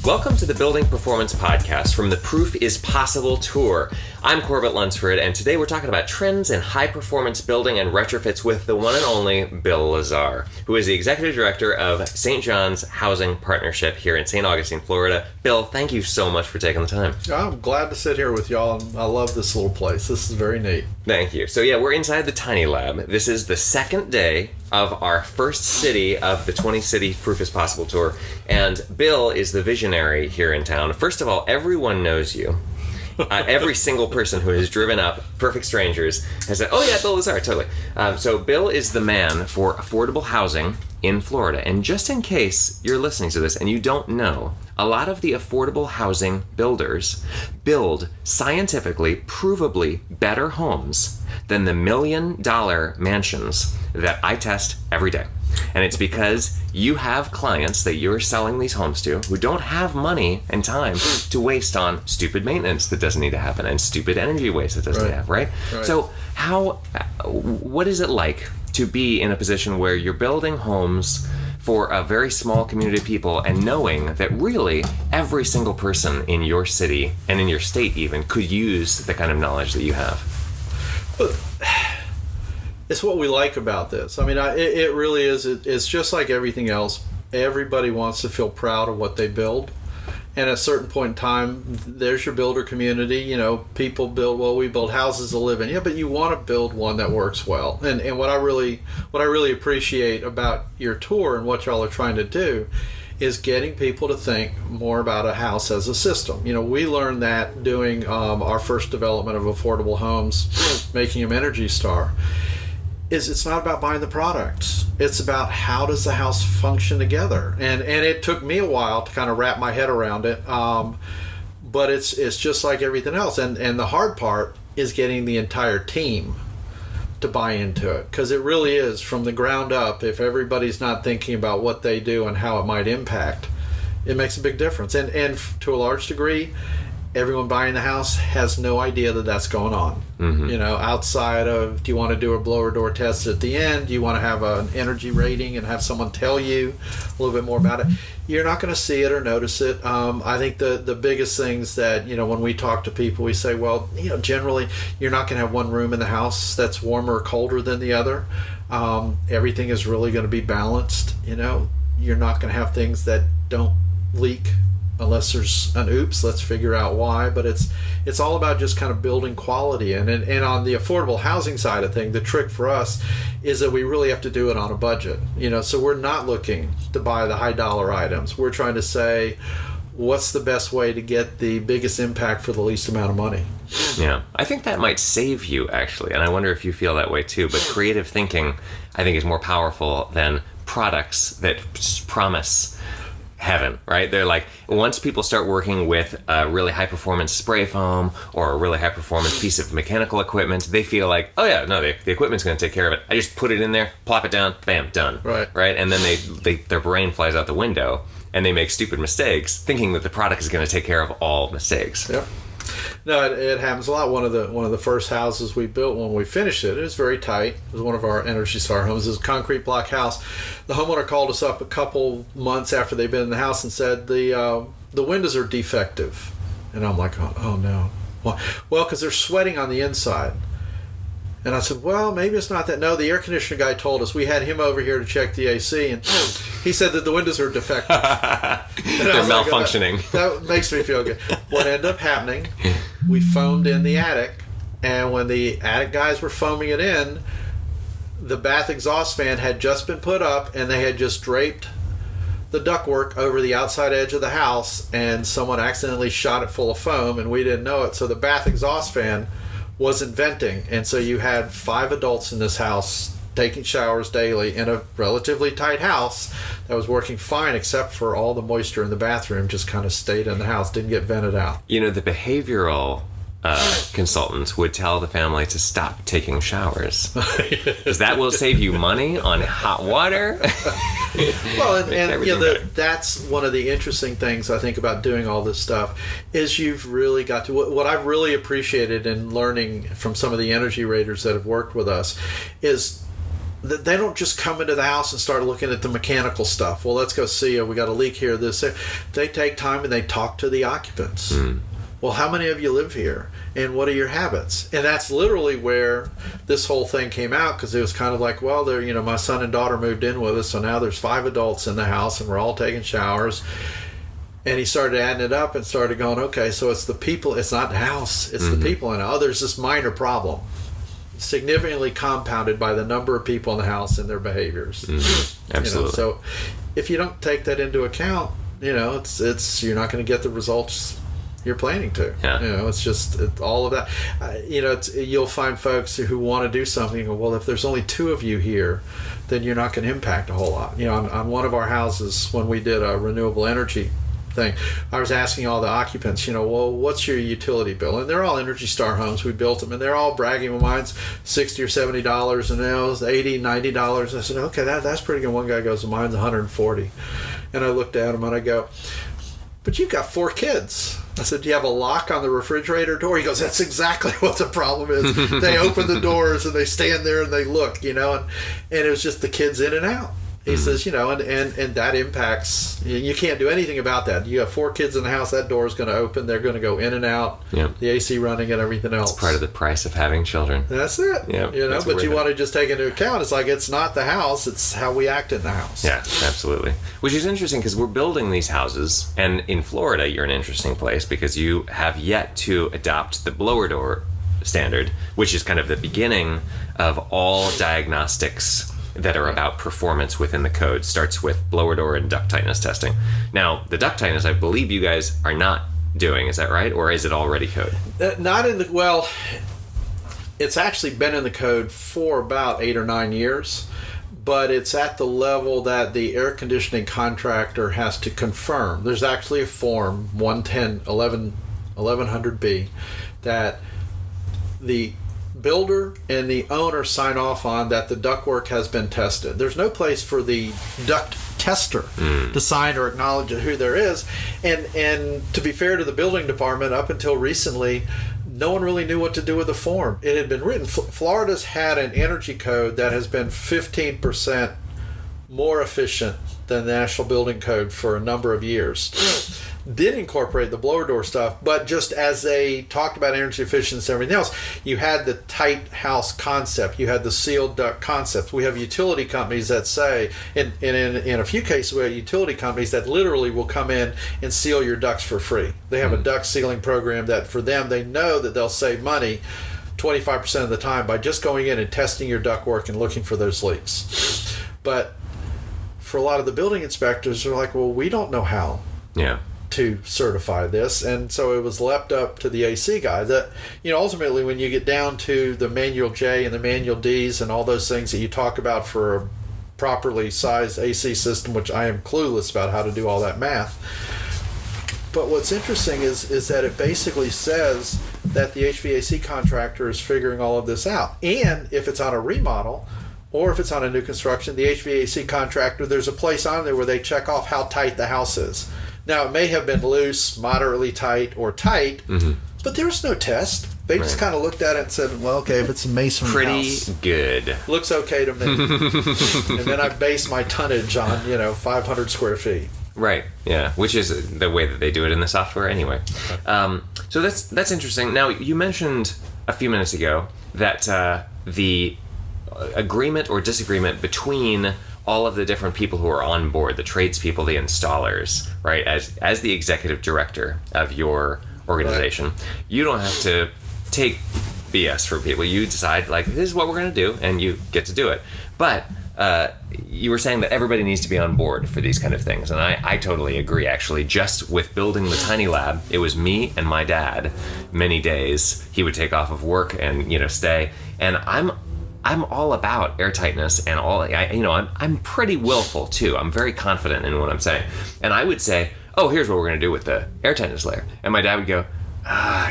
Welcome to the Building Performance Podcast from the Proof is Possible Tour. I'm Corbett Lunsford, and today we're talking about trends in high-performance building and retrofits with the one and only Bill Lazar, who is the Executive Director of St. John's Housing Partnership here in St. Augustine, Florida. Bill, thank you so much for taking the time. I'm glad to sit here with y'all, and I love this little place. This is very neat. Thank you. So we're inside the Tiny Lab. This is the second day of our first city of the 20-city Proof is Possible Tour, and Bill is the visionary here in town. First of all, everyone knows you. Every single person who has driven up, perfect strangers, has said, oh yeah, Bill Lazar, totally. So Bill is the man for affordable housing in Florida. And just in case you're listening to this and you don't know, a lot of the affordable housing builders build scientifically, provably better homes than the $1 million mansions that I test every day. And it's because you have clients that you're selling these homes to who don't have money and time to waste on stupid maintenance that doesn't need to happen and stupid energy waste that doesn't need to happen, right? So what is it like to be in a position where you're building homes for a very small community of people and knowing that really every single person in your city and in your state even could use the kind of knowledge that you have? It's what we like about this. I mean, it really is. It's just like everything else. Everybody wants to feel proud of what they build. And at a certain point in time, there's your builder community. You know, people we build houses to live in. Yeah, but you want to build one that works well. And what I really appreciate about your tour and what y'all are trying to do is getting people to think more about a house as a system. You know, we learned that doing our first development of affordable homes, making them Energy Star. It's not about buying the products. It's about how does the house function together. And it took me a while to kind of wrap my head around it. But it's just like everything else. And the hard part is getting the entire team to buy into it. Because it really is from the ground up. If everybody's not thinking about what they do and how it might impact, it makes a big difference. And to a large degree, everyone buying the house has no idea that that's going on. Mm-hmm. You know, outside of, do you want to do a blower door test at the end? Do you want to have an energy rating and have someone tell you a little bit more about it? You're not going to see it or notice it. I think the biggest things that, you know, when we talk to people, we say, well, you know, generally you're not going to have one room in the house that's warmer or colder than the other. Everything is really going to be balanced. You know, you're not going to have things that don't leak unless there's an oops, let's figure out why. But it's all about just kind of building quality. And on the affordable housing side of things, the trick for us is that we really have to do it on a budget. You know, so we're not looking to buy the high dollar items. We're trying to say, what's the best way to get the biggest impact for the least amount of money? Yeah, I think that might save you, actually. And I wonder if you feel that way too. But creative thinking, I think, is more powerful than products that promise heaven, right? They're like, once people start working with a really high performance spray foam or a really high performance piece of mechanical equipment, they feel like, oh yeah, no, the equipment's going to take care of it. I just put it in there, plop it down, bam, done. Right? And then their brain flies out the window and they make stupid mistakes thinking that the product is going to take care of all mistakes. Yep. No, it happens a lot. One of the first houses we built when we finished it was very tight. It was one of our Energy Star homes. It was a concrete block house. The homeowner called us up a couple months after they'd been in the house and said the windows are defective. And I'm like, oh no. Well, because they're sweating on the inside. And I said, well, maybe it's not that. No, the air conditioner guy told us. We had him over here to check the AC, and he said that the windows are defective. They're malfunctioning. Like, that makes me feel good. What ended up happening, we foamed in the attic, and when the attic guys were foaming it in, the bath exhaust fan had just been put up, and they had just draped the ductwork over the outside edge of the house, and someone accidentally shot it full of foam, and we didn't know it. So the bath exhaust fan wasn't venting, and so you had 5 adults in this house taking showers daily in a relatively tight house that was working fine, except for all the moisture in the bathroom just kind of stayed in the house, didn't get vented out. You know, the behavioral consultants would tell the family to stop taking showers because that will save you money on hot water. Well, and you know, that's one of the interesting things I think about doing all this stuff is you've really got to, what I've really appreciated in learning from some of the energy raters that have worked with us is they don't just come into the house and start looking at the mechanical stuff. Well, let's go see. We got a leak here. This. They take time and they talk to the occupants. Well, how many of you live here? And what are your habits? And that's literally where this whole thing came out, because it was kind of like, well, my son and daughter moved in with us, so now there's 5 adults in the house and we're all taking showers. And he started adding it up and started going, okay, so it's the people, it's not the house, it's the people. And there's this minor problem, significantly compounded by the number of people in the house and their behaviors. Absolutely. So if you don't take that into account, it's you're not going to get the results you're planning to. It's just all of that. You'll find folks who want to do something and go, well, if there's only 2 of you here, then you're not going to impact a whole lot. On one of our houses, when we did a renewable energy thing, I was asking all the occupants, well, what's your utility bill? And they're all Energy Star homes. We built them, and they're all bragging. Well, mine's $60 or $70, and now it's $80, $90. I said, okay, that's pretty good. One guy goes, mine's $140. And I looked at him and I go, but you've got 4 kids. I said, do you have a lock on the refrigerator door? He goes, that's exactly what the problem is. They open the doors and they stand there and they look, and it was just the kids in and out. He says, and that impacts, you can't do anything about that. You have 4 kids in the house, that door is going to open, they're going to go in and out, the AC running and everything else. It's part of the price of having children. That's it. But you want to just take into account, it's like, it's not the house, it's how we act in the house. Yeah, absolutely. Which is interesting, because we're building these houses, and in Florida, you're an interesting place, because you have yet to adopt the blower door standard, which is kind of the beginning of all diagnostics that are about performance within the code. Starts with blower door and duct tightness testing. Now, the duct tightness, I believe you guys are not doing, is that right? Or is it already code? Not in the, well, it's actually been in the code for about 8 or 9 years, but it's at the level that the air conditioning contractor has to confirm. There's actually a form, 1100B, that the builder and the owner sign off on, that the ductwork has been tested. There's no place for the duct tester to sign or acknowledge who there is. And to be fair to the building department, up until recently, no one really knew what to do with the form. It had been written. Florida's had an energy code that has been 15% more efficient than the National Building Code for a number of years. Did incorporate the blower door stuff, but just as they talked about energy efficiency and everything else, you had the tight house concept, you had the sealed duct concept. We have utility companies that say, in a few cases, we have utility companies that literally will come in and seal your ducts for free. They have a duct sealing program that, for them, they know that they'll save money 25% of the time by just going in and testing your ductwork and looking for those leaks. But for a lot of the building inspectors, they're like, well, we don't know how to certify this, and so it was left up to the AC guy. That, ultimately, when you get down to the manual J and the manual Ds and all those things that you talk about for a properly sized AC system, which I am clueless about how to do all that math. But what's interesting is that it basically says that the HVAC contractor is figuring all of this out, and if it's on a remodel or if it's on a new construction, the HVAC contractor, there's a place on there where they check off how tight the house is. Now, it may have been loose, moderately tight, or tight, but there was no test. They just kind of looked at it and said, well, okay, if it's a masonry house, pretty good. Looks okay to me. And then I base my tonnage on, 500 square feet. Right, yeah, which is the way that they do it in the software anyway. So that's interesting. Now, you mentioned a few minutes ago that the agreement or disagreement between all of the different people who are on board, the tradespeople, the installers, right? As the executive director of your organization, you don't have to take BS from people. You decide, like, this is what we're going to do, and you get to do it. But you were saying that everybody needs to be on board for these kind of things, and I totally agree, actually. Just with building the tiny lab, it was me and my dad. Many days he would take off of work and stay, and I'm all about airtightness and all. I'm pretty willful too. I'm very confident in what I'm saying, and I would say, "Oh, here's what we're going to do with the airtightness layer," and my dad would go,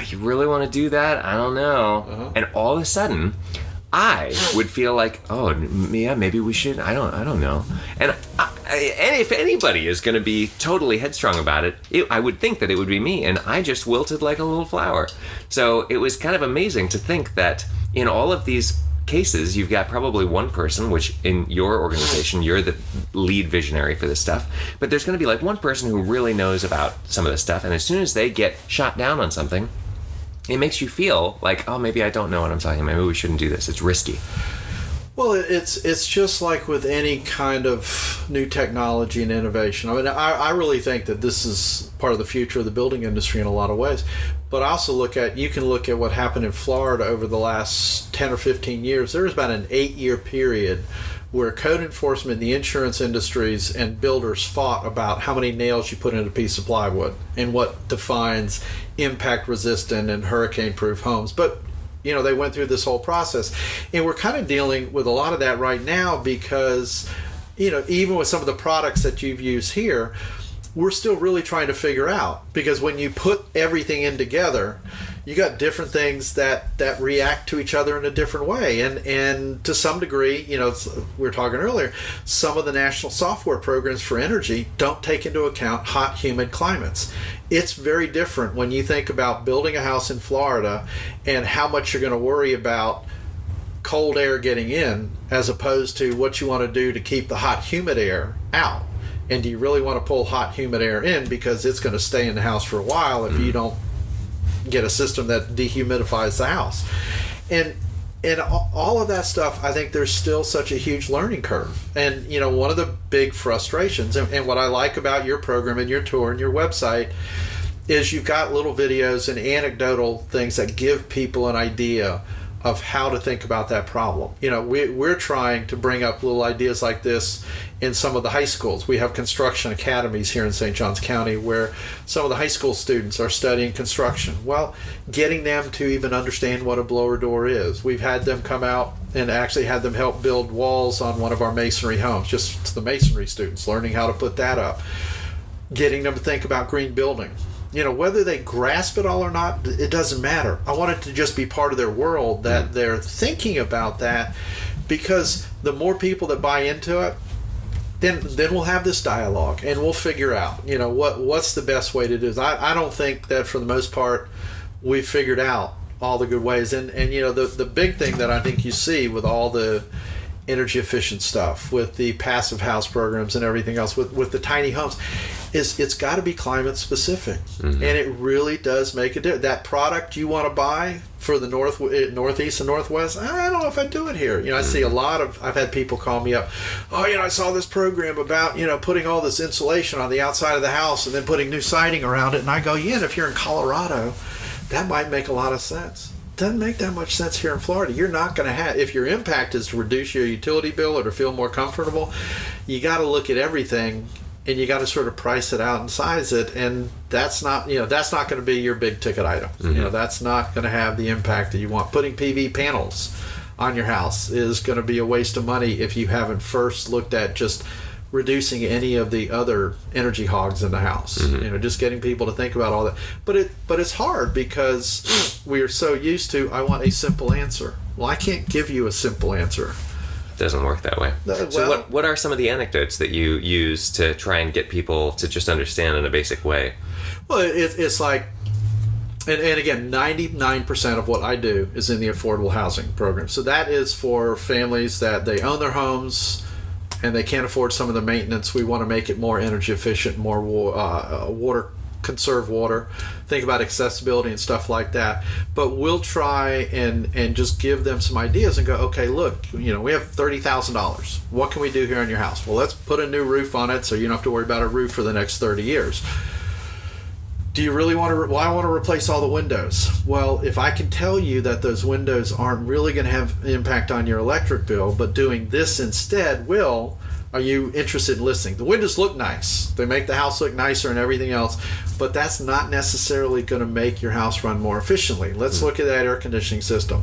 "You really want to do that? I don't know." And all of a sudden, I would feel like, "Oh, yeah, maybe we should." I don't know. And if anybody is going to be totally headstrong about it, I would think that it would be me, and I just wilted like a little flower. So it was kind of amazing to think that in all of these cases, you've got probably one person, which in your organization, you're the lead visionary for this stuff, but there's going to be like one person who really knows about some of this stuff, and as soon as they get shot down on something, it makes you feel like, oh, maybe I don't know what I'm talking about. Maybe we shouldn't do this. It's risky. Well, it's just like with any kind of new technology and innovation. I mean, I really think that this is part of the future of the building industry in a lot of ways. But I also you can look at what happened in Florida over the last 10 or 15 years. There was about an 8-year period where code enforcement, the insurance industries, and builders fought about how many nails you put in a piece of plywood and what defines impact-resistant and hurricane-proof homes. But they went through this whole process, and we're kind of dealing with a lot of that right now because, even with some of the products that you've used here, we're still really trying to figure out, because when you put everything in together, you got different things that react to each other in a different way. And to some degree, we were talking earlier, some of the national software programs for energy don't take into account hot, humid climates. It's very different when you think about building a house in Florida and how much you're going to worry about cold air getting in as opposed to what you want to do to keep the hot, humid air out. And do you really want to pull hot, humid air in because it's going to stay in the house for a while if you don't get a system that dehumidifies the house? And all of that stuff, I think there's still such a huge learning curve. And, one of the big frustrations, and what I like about your program and your tour and your website, is you've got little videos and anecdotal things that give people an idea of how to think about that problem. We're trying to bring up little ideas like this in some of the high schools. We have construction academies here in St. Johns County where some of the high school students are studying construction. Well, getting them to even understand what a blower door is. We've had them come out and actually had them help build walls on one of our masonry homes, just the masonry students, learning how to put that up. Getting them to think about green building. Whether they grasp it all or not, it doesn't matter. I want it to just be part of their world, that they're thinking about that, because the more people that buy into it, then we'll have this dialogue and we'll figure out, what's the best way to do this. I don't think that for the most part we've figured out all the good ways. And the big thing that I think you see with all the energy efficient stuff, with the passive house programs and everything else, with the tiny homes, is it's got to be climate specific. And it really does make a difference. That product you want to buy for the northeast and northwest, I don't know if I'd do it here. I see I've had people call me up, I saw this program about putting all this insulation on the outside of the house and then putting new siding around it, and I go, and if you're in Colorado, that might make a lot of sense. Doesn't make that much sense here in Florida. You're not going to have, if your impact is to reduce your utility bill or to feel more comfortable, you got to look at everything and you got to sort of price it out and size it, and that's not going to be your big ticket item. That's not going to have the impact that you want. Putting PV panels on your house is going to be a waste of money if you haven't first looked at just reducing any of the other energy hogs in the house. Just getting people to think about all that. But it's hard because we are so used to, I want a simple answer. Well, I can't give you a simple answer. Doesn't work that way. So what are some of the anecdotes that you use to try and get people to just understand in a basic way? Well, it's like, and again, 99% of what I do is in the affordable housing program. So that is for families that they own their homes and they can't afford some of the maintenance. We want to make it more energy efficient, more conserve water. Think about accessibility and stuff like that. But we'll try and just give them some ideas and go, okay, look, we have $30,000. What can we do here on your house? Well, let's put a new roof on it so you don't have to worry about a roof for the next 30 years. Do you really want to? Well, I want to replace all the windows. Well, if I can tell you that those windows aren't really going to have impact on your electric bill, but doing this instead will, are you interested in listening? The windows look nice. They make the house look nicer and everything else, but that's not necessarily going to make your house run more efficiently. Let's look at that air conditioning system.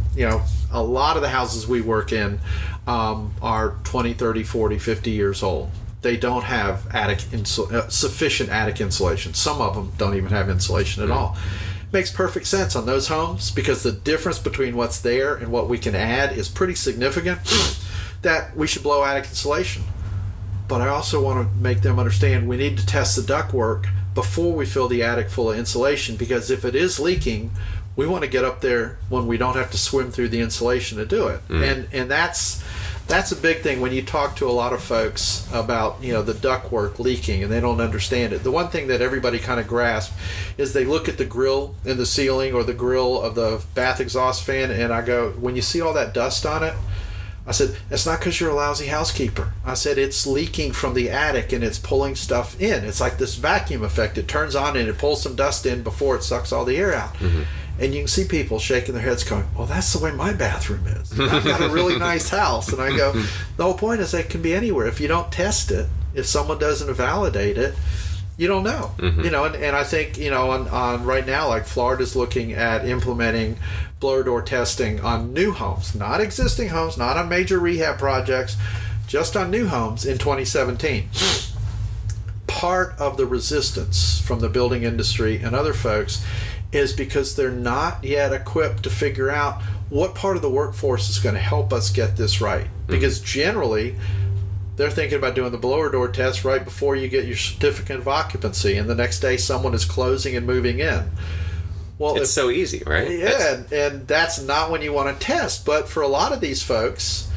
A lot of the houses we work in are 20, 30, 40, 50 years old. They don't have sufficient attic insulation. Some of them don't even have insulation at all. Makes perfect sense on those homes because the difference between what's there and what we can add is pretty significant, that we should blow attic insulation. But I also want to make them understand we need to test the ductwork before we fill the attic full of insulation, because if it is leaking, We want to get up there when we don't have to swim through the insulation to do it. And that's a big thing when you talk to a lot of folks about, the ductwork leaking and they don't understand it. The one thing that everybody kind of grasps is they look at the grill in the ceiling or the grill of the bath exhaust fan, and I go, when you see all that dust on it, I said, it's not because you're a lousy housekeeper. I said, it's leaking from the attic and it's pulling stuff in. It's like this vacuum effect. It turns on and it pulls some dust in before it sucks all the air out. And you can see people shaking their heads going, well, that's the way my bathroom is. And I've got a really nice house. And I go, the whole point is it can be anywhere. If you don't test it, if someone doesn't validate it, you don't know. And I think, on right now, like Florida's looking at implementing blower door testing on new homes, not existing homes, not on major rehab projects, just on new homes in 2017. Part of the resistance from the building industry and other folks is because they're not yet equipped to figure out what part of the workforce is going to help us get this right. Because generally, they're thinking about doing the blower door test right before you get your certificate of occupancy, and the next day someone is closing and moving in. Well, it's so easy, right? Yeah, and that's not when you want to test. But for a lot of these folks,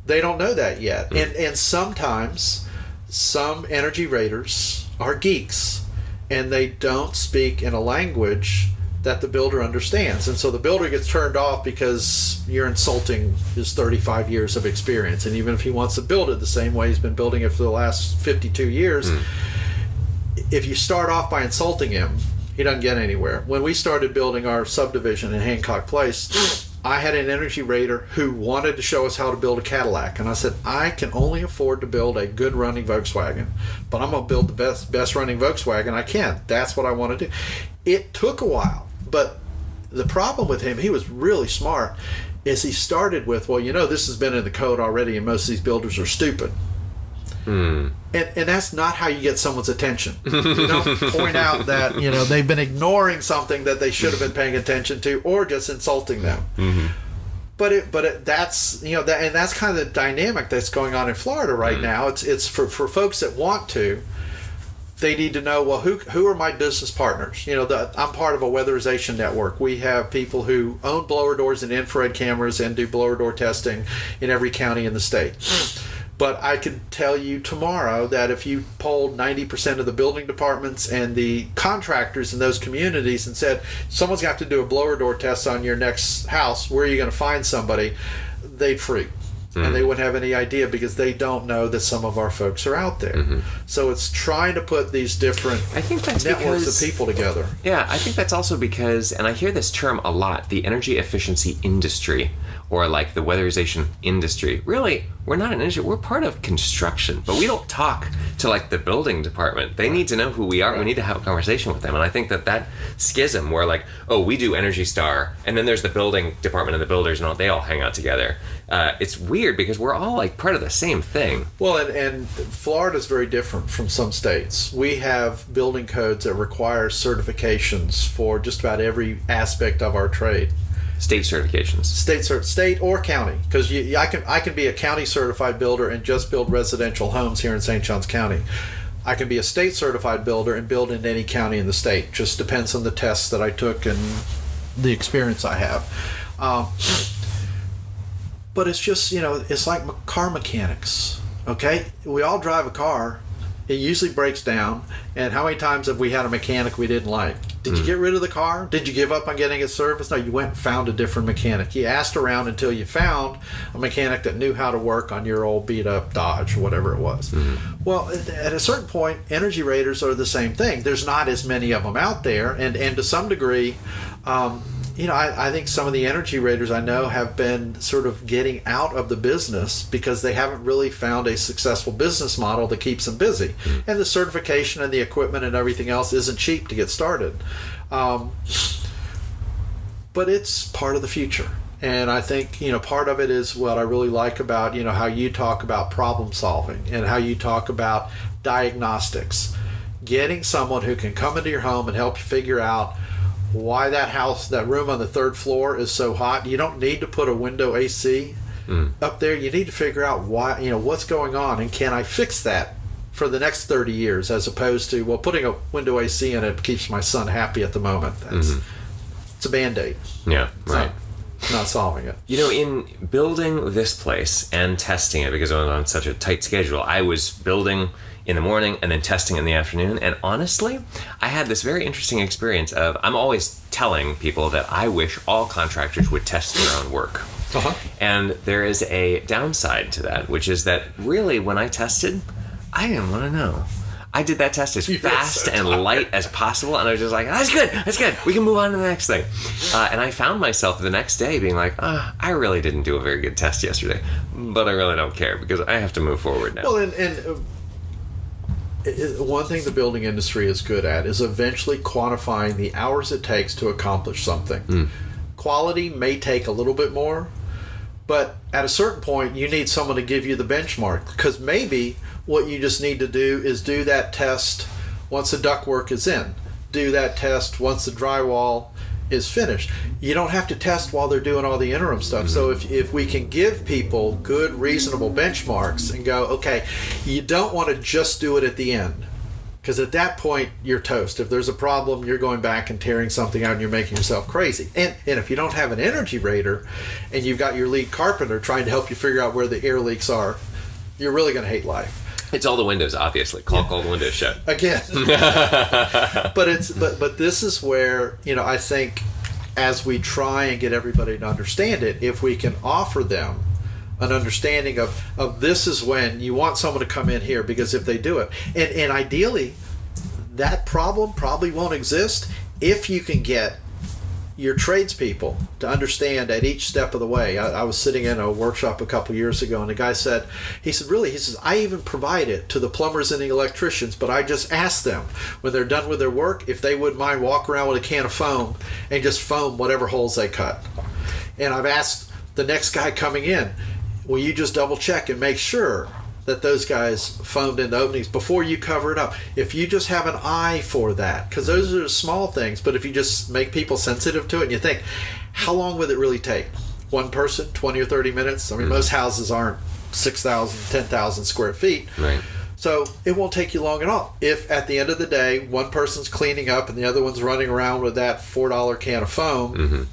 they don't know that yet. And sometimes some energy raters are geeks, and they don't speak in a language that the builder understands. And so the builder gets turned off because you're insulting his 35 years of experience. And even if he wants to build it the same way he's been building it for the last 52 years, if you start off by insulting him, he doesn't get anywhere. When we started building our subdivision in Hancock Place, I had an energy rater who wanted to show us how to build a Cadillac. And I said, I can only afford to build a good running Volkswagen, but I'm going to build the best running Volkswagen I can. That's what I want to do. It took a while, but the problem with him, he was really smart, is he started with, well, this has been in the code already and most of these builders are stupid. And that's not how you get someone's attention. You don't point out that they've been ignoring something that they should have been paying attention to, or just insulting them. But that's and that's kind of the dynamic that's going on in Florida right now. It's for folks that want to. They need to know, well, who are my business partners? I'm part of a weatherization network. We have people who own blower doors and infrared cameras and do blower door testing in every county in the state. But I can tell you tomorrow that if you polled 90% of the building departments and the contractors in those communities and said, someone's got to do a blower door test on your next house, where are you going to find somebody? They'd freak. And they wouldn't have any idea because they don't know that some of our folks are out there. So it's trying to put these different networks of people together. Yeah, I think that's also because, and I hear this term a lot, the energy efficiency industry, or like the weatherization industry. Really, we're not an industry. We're part of construction, but we don't talk to like the building department. They need to know who we are. We need to have a conversation with them. And I think that schism where like, oh, we do Energy Star, and then there's the building department and the builders, and they all hang out together. It's weird because we're all like part of the same thing. Well, and Florida's very different from some states. We have building codes that require certifications for just about every aspect of our trade. State certifications. State or county, because I can be a county certified builder and just build residential homes here in St. Johns County. I can be a state certified builder and build in any county in the state. Just depends on the tests that I took and the experience I have. But it's just, it's like car mechanics, okay? We all drive a car. It usually breaks down. And how many times have we had a mechanic we didn't like? Did you get rid of the car? Did you give up on getting it serviced? No, you went and found a different mechanic. You asked around until you found a mechanic that knew how to work on your old beat-up Dodge or whatever it was. Well, at a certain point, energy raters are the same thing. There's not as many of them out there. And to some degree, I think some of the energy raters I know have been sort of getting out of the business because they haven't really found a successful business model that keeps them busy. And the certification and the equipment and everything else isn't cheap to get started. But it's part of the future. And I think, part of it is what I really like about, how you talk about problem solving and how you talk about diagnostics. Getting someone who can come into your home and help you figure out why that room on the third floor is so hot. You don't need to put a window AC up there. You need to figure out why, what's going on, and can I fix that for the next 30 years, as opposed to, well, putting a window AC in it keeps my son happy at the moment. It's a Band-Aid. Yeah, right. Not solving it. You know, in building this place and testing it, because I was on such a tight schedule, I was building in the morning and then testing in the afternoon. And honestly, I had this very interesting experience of, I'm always telling people that I wish all contractors would test their own work. Uh-huh. And there is a downside to that, which is that really when I tested, I didn't want to know. I did that test as fast and light as possible, and I was just like, that's good, we can move on to the next thing. And I found myself the next day being like, I really didn't do a very good test yesterday, but I really don't care because I have to move forward now. Well, and one thing the building industry is good at is eventually quantifying the hours it takes to accomplish something. Quality may take a little bit more, but at a certain point, you need someone to give you the benchmark, because maybe what you just need to do is do that test once the ductwork is in. Do that test once the drywall is finished. You don't have to test while they're doing all the interim stuff. So if we can give people good, reasonable benchmarks and go, okay, you don't want to just do it at the end, because at that point, you're toast. If there's a problem, you're going back and tearing something out and you're making yourself crazy. And if you don't have an energy rater and you've got your lead carpenter trying to help you figure out where the air leaks are, you're really going to hate life. It's all the windows, obviously. Caulk all the windows shut. Again. but this is where, I think as we try and get everybody to understand it, if we can offer them an understanding of this is when you want someone to come in here, because if they do it, and ideally that problem probably won't exist if you can get your tradespeople to understand at each step of the way. I was sitting in a workshop a couple years ago, and the guy said, I even provide it to the plumbers and the electricians, but I just ask them when they're done with their work if they wouldn't mind walk around with a can of foam and just foam whatever holes they cut. And I've asked the next guy coming in, will you just double check and make sure that those guys foamed in the openings before you cover it up? If you just have an eye for that, because those are small things, but if you just make people sensitive to it and you think, how long would it really take? One person, 20 or 30 minutes? I mean, most houses aren't 6,000, 10,000 square feet. Right. So it won't take you long at all. If at the end of the day, one person's cleaning up and the other one's running around with that $4 can of foam,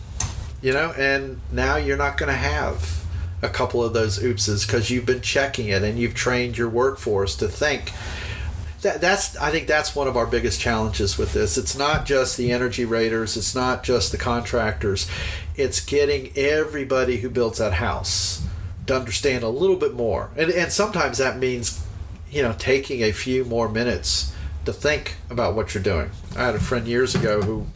and now you're not going to have a couple of those oopses because you've been checking it and you've trained your workforce to think. I think that's one of our biggest challenges with this. It's not just the energy raters, it's not just the contractors, it's getting everybody who builds that house to understand a little bit more. And sometimes that means, taking a few more minutes to think about what you're doing. I had a friend years ago who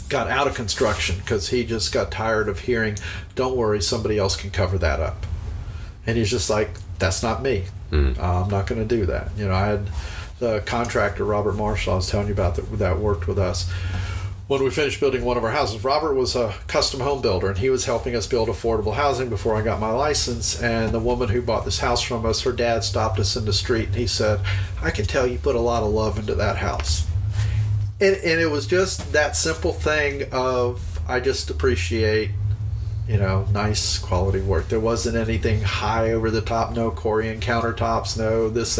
got out of construction because he just got tired of hearing, don't worry, somebody else can cover that up. And he's just like, that's not me. I'm not going to do that. I had the contractor, Robert Marshall, I was telling you about that worked with us. When we finished building one of our houses, Robert was a custom home builder, and he was helping us build affordable housing before I got my license. And the woman who bought this house from us, her dad stopped us in the street, and he said, I can tell you put a lot of love into that house. And it was just that simple thing of, I just appreciate, nice quality work. There wasn't anything high over the top, no Corian countertops, no this.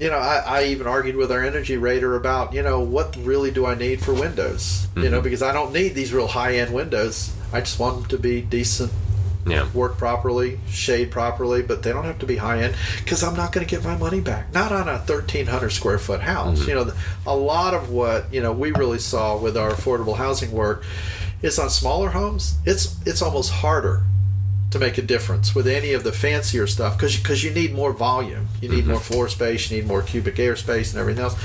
I even argued with our energy rater about, what really do I need for windows? Because I don't need these real high-end windows. I just want them to be decent, work properly, shade properly, but they don't have to be high-end because I'm not going to get my money back. Not on a 1,300 square foot house. A lot of what, we really saw with our affordable housing work is on smaller homes. It's almost harder to make a difference with any of the fancier stuff because you need more volume. You need more floor space, you need more cubic air space and everything else.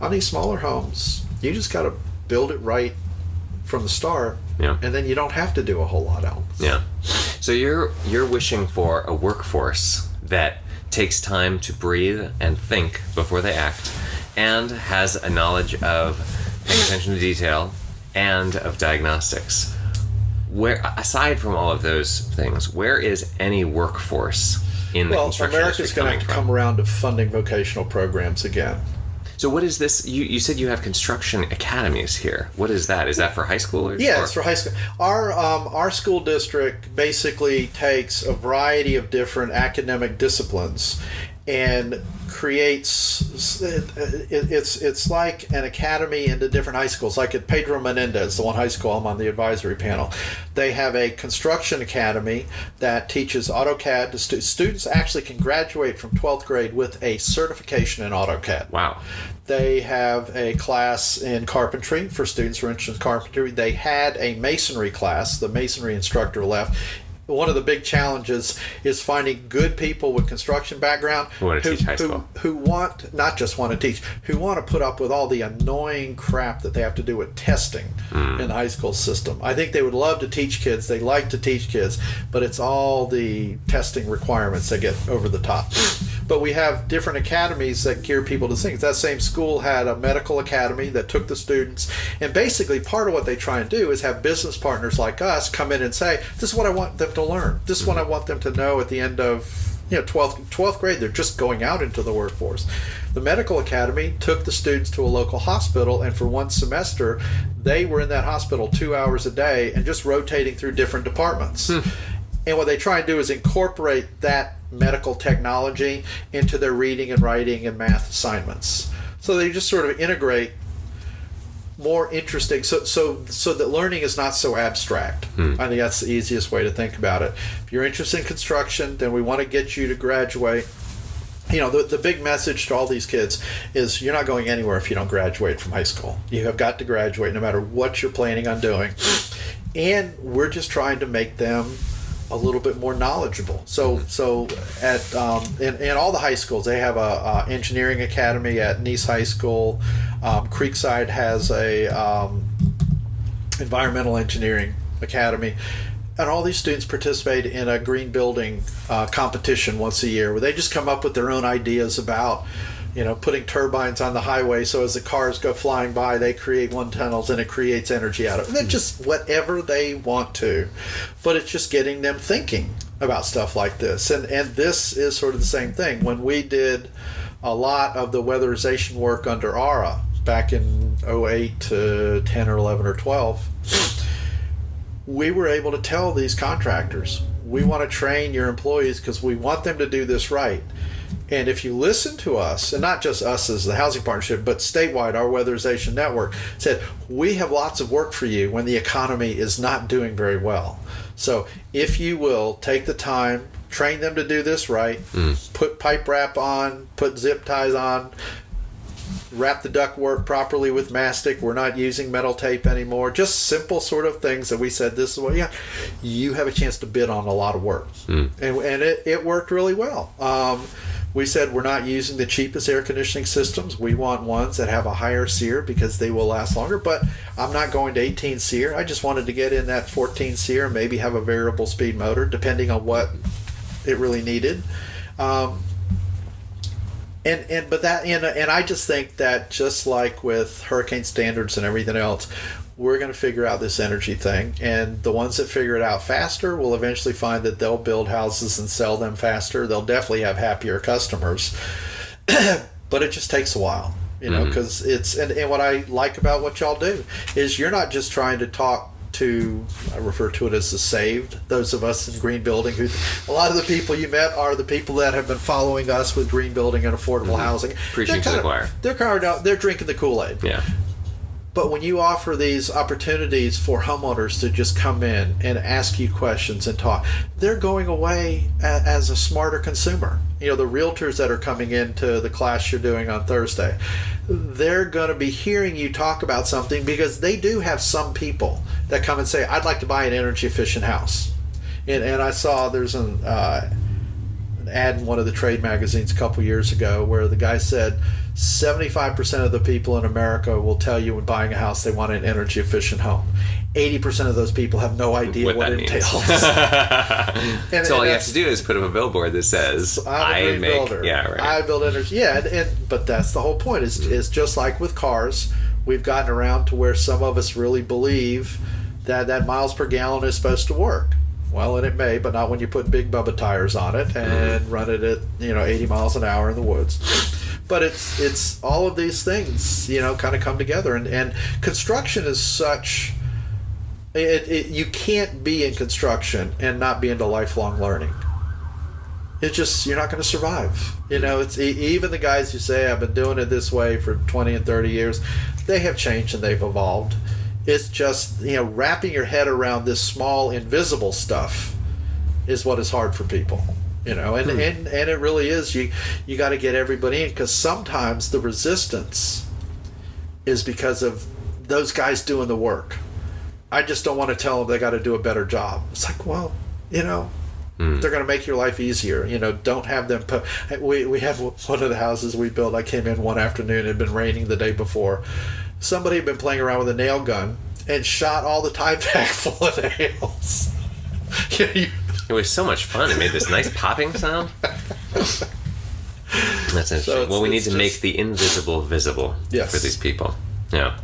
On these smaller homes, you just got to build it right from the start, and then you don't have to do a whole lot else. Yeah. So you're wishing for a workforce that takes time to breathe and think before they act, and has a knowledge of paying attention to detail and of diagnostics. Where, aside from all of those things, where is any workforce in the construction industry? America's going to have to come around to funding vocational programs again. So what is this? You said you have construction academies here. What is that? Is that for high schoolers? Yeah, it's for high school. Our school district basically takes a variety of different academic disciplines and creates it's like an academy into different high schools. Like at Pedro Menendez, the one high school I'm on the advisory panel, they have a construction academy that teaches AutoCAD to students. Actually can graduate from 12th grade with a certification in AutoCAD. Wow. They have a class in carpentry for students who are interested in carpentry. They had a masonry class. The masonry instructor left. One of the big challenges is finding good people with construction background who want to teach high school. Who want, not just want to teach, who want to put up with all the annoying crap that they have to do with testing in the high school system. I think they would love to teach kids. They like to teach kids, but it's all the testing requirements that get over the top. But we have different academies that gear people to things. That same school had a medical academy that took the students, and basically part of what they try and do is have business partners like us come in and say, this is what I want them to learn. This is what I want them to know at the end of 12th grade. They're just going out into the workforce. The medical academy took the students to a local hospital, and for one semester, they were in that hospital 2 hours a day and just rotating through different departments. And what they try and do is incorporate that medical technology into their reading and writing and math assignments. So they just sort of integrate more interesting, so that learning is not so abstract. I think that's the easiest way to think about it. If you're interested in construction, then we want to get you to graduate. The big message to all these kids is you're not going anywhere if you don't graduate from high school. You have got to graduate no matter what you're planning on doing. And we're just trying to make them a little bit more knowledgeable. So at in all the high schools, they have a engineering academy at Nice High School. Creekside has a environmental engineering academy, and all these students participate in a green building competition once a year, where they just come up with their own ideas about putting turbines on the highway, so as the cars go flying by, they create wind tunnels and it creates energy out of it. And it's just whatever they want to, but it's just getting them thinking about stuff like this. And this is sort of the same thing. When we did a lot of the weatherization work under ARA back in 08 to 10 or 11 or 12, we were able to tell these contractors, we want to train your employees because we want them to do this right. And if you listen to us, and not just us as the housing partnership, but statewide, our weatherization network said, we have lots of work for you when the economy is not doing very well. So if you will take the time, train them to do this right, put pipe wrap on, put zip ties on, wrap the ductwork properly with mastic. We're not using metal tape anymore. Just simple sort of things that we said, this is what, you have a chance to bid on a lot of work. And it worked really well. We said we're not using the cheapest air conditioning systems. We want ones that have a higher SEER because they will last longer. But I'm not going to 18 SEER. I just wanted to get in that 14 SEER, maybe have a variable speed motor, depending on what it really needed. And I just think that just like with hurricane standards and everything else, we're going to figure out this energy thing, and the ones that figure it out faster will eventually find that they'll build houses and sell them faster. They'll definitely have happier customers, but it just takes a while, because it's, and what I like about what y'all do is you're not just trying to talk to, I refer to it as the saved, those of us in green building, who, a lot of the people you met are the people that have been following us with green building and affordable housing. Preaching to the choir. They're drinking the Kool-Aid. Yeah. But when you offer these opportunities for homeowners to just come in and ask you questions and talk, they're going away as a smarter consumer. The realtors that are coming into the class you're doing on Thursday, they're going to be hearing you talk about something because they do have some people that come and say, I'd like to buy an energy efficient house. And I saw there's an ad in one of the trade magazines a couple years ago where the guy said 75% of the people in America will tell you when buying a house they want an energy efficient home. 80% of those people have no idea what it entails. So all you have to do is put up a billboard that says, I make builder. Yeah, right. I build energy. Yeah, but that's the whole point. Is just like with cars, we've gotten around to where some of us really believe that miles per gallon is supposed to work. Well, and it may, but not when you put big Bubba tires on it and run it at 80 miles an hour in the woods. But it's all of these things kind of come together, and construction is such. You can't be in construction and not be into lifelong learning. It's just, you're not going to survive. You know, it's even the guys who say, I've been doing it this way for 20 and 30 years, they have changed and they've evolved. It's just, you know, wrapping your head around this small, invisible stuff is what is hard for people. You know, and it really is. You got to get everybody in, because sometimes the resistance is because of those guys doing the work. I just don't want to tell them they got to do a better job. It's like, well, you know, they're going to make your life easier. You know, don't have them put. We have one of the houses we built. I came in one afternoon. It had been raining the day before. Somebody had been playing around with a nail gun and shot all the tie back full of nails. It was so much fun. It made this nice popping sound. That's interesting. Well, we need to make the invisible visible for these people. Yeah.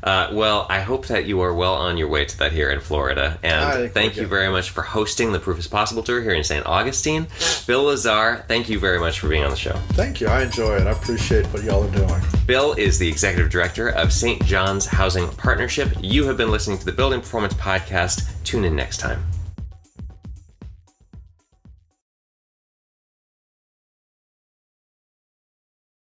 Well, I hope that you are well on your way to that here in Florida. And thank you very much for hosting the Proof is Possible tour here in St. Augustine. Bill Lazar, thank you very much for being on the show. Thank you. I enjoy it. I appreciate what y'all are doing. Bill is the executive director of St. John's Housing Partnership. You have been listening to the Building Performance Podcast. Tune in next time.